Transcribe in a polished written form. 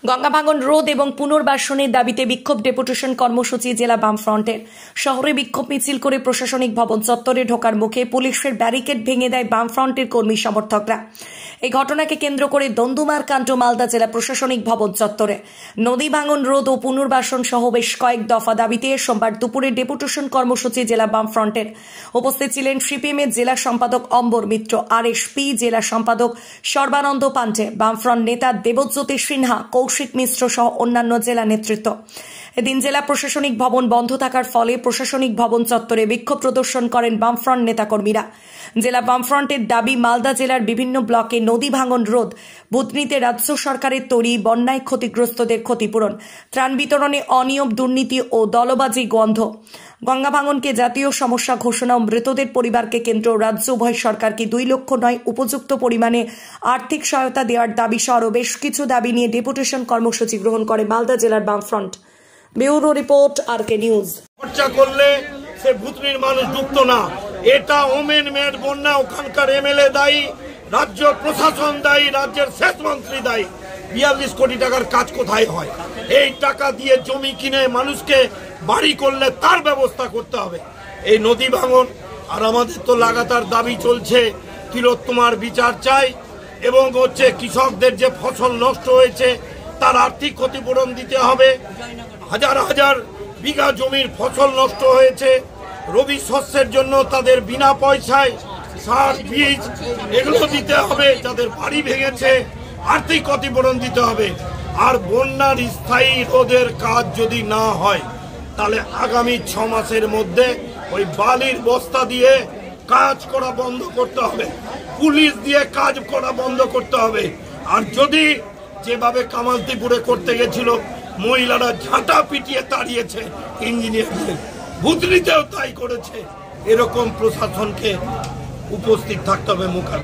গঙ্গা ভাঙন রোধ এবং পুনর্বাসনের দাবিতে বিক্ষোভ ডেপুটেশন কর্মসূচি জেলা বামফ্রন্টের। শহরে বিক্ষোভ মিছিল করে প্রশাসনিক ভবন চত্বরে ঢোকার মুখে পুলিশের ব্যারিকেড ভেঙে দেয় বামফ্রন্টের কর্মী সমর্থকরা। এই ঘটনাকে কেন্দ্র করে দন্দুমার কাণ্ড মালদা জেলা প্রশাসনিক ভবন চত্বরে। নদী ভাঙন রোধ ও পুনর্বাসন সহ বেশ কয়েক দফা দাবিতে সোমবার দুপুরে ডেপুটেশন কর্মসূচি জেলা বামফ্রন্টের। উপস্থিত ছিলেন সিপিএমের জেলা সম্পাদক অম্বর মিত্র, আরএসপি জেলা সম্পাদক সর্বানন্দ পান্ডে, বামফ্রন্ট নেতা দেবজ্যোতি সিনহা, কৌশিক মিশ্র সহ অন্যান্য জেলা নেতৃত্ব। এদিন জেলা প্রশাসনিক ভবন বন্ধ থাকার ফলে প্রশাসনিক ভবন চত্বরে বিক্ষোভ প্রদর্শন করেন বামফ্রন্ট নেতাকর্মীরা। জেলা বামফ্রন্টের দাবি, মালদা জেলার বিভিন্ন ব্লকে নদী ভাঙন রোধ, বুধনিতে রাজ্য সরকারের তৈরি বন্যায় ক্ষতিগ্রস্তদের ক্ষতিপূরণ, ত্রাণ বিতরণে অনিয়ম, দুর্নীতি ও দলবাজি গন্ধ, গঙ্গা ভাঙনকে জাতীয় সমস্যা ঘোষণা ও মৃতদের পরিবারকে কেন্দ্র রাজ্য উভয় সরকারকে 2 লক্ষ নয় উপযুক্ত পরিমাণে আর্থিক সহায়তা দেওয়ার দাবি সহ আরও বেশ কিছু দাবি নিয়ে ডেপুটেশন কর্মসূচি গ্রহণ করে মালদা জেলার বামফ্রন্ট। Bureau report, RK news. খরচা করলে সে ভুতনির মানুষ ডুবতো না। এটা ওমেন মেড বন্যা, ওখানকার এমএলএ দায়ী, রাজ্য প্রশাসন দায়ী, রাজ্যের শেষ মন্ত্রী দায়ী। 42 কোটি টাকার কাজ কোথায় হয়? এই টাকা দিয়ে জমি কিনে মানুষকে বাড়ি করলে তার ব্যবস্থা করতে হবে। এই নদী ভাঙন আর আমাদের তো লাগাতার দাবি চলছে, তিলোত্তমার বিচার চাই এবং কৃষকদের যে ফসল নষ্ট হয়েছে তার আর্থিক ক্ষতিপূরণ দিতে হবে। হাজার হাজার বিঘা জমির ফসল নষ্ট হয়েছে, রবি শস্যের জন্য তাদের বিনা পয়সায় সার, বীজ এগুলো দিতে হবে। যাদের বাড়ি ভেঙেছে আর্থিক ক্ষতিপূরণ দিতে হবে। আর বন্যার স্থায়ী রোধের কাজ যদি না হয় তাহলে আগামী 6 মাসের মধ্যে ওই বালির বস্তা দিয়ে কাজ করা বন্ধ করতে হবে, পুলিশ দিয়ে কাজ করা বন্ধ করতে হবে। আর যদি যেভাবে কামালতিপুরে করতে গেছিল, মহিলারা ঝাঁটা পিটিয়ে তাড়িয়েছে ইঞ্জিনিয়ারদের, ভুতনিতেও তাই করেছে। এরকম প্রশাসনকে উপস্থিত থাকতে হবে মোকাবিলা।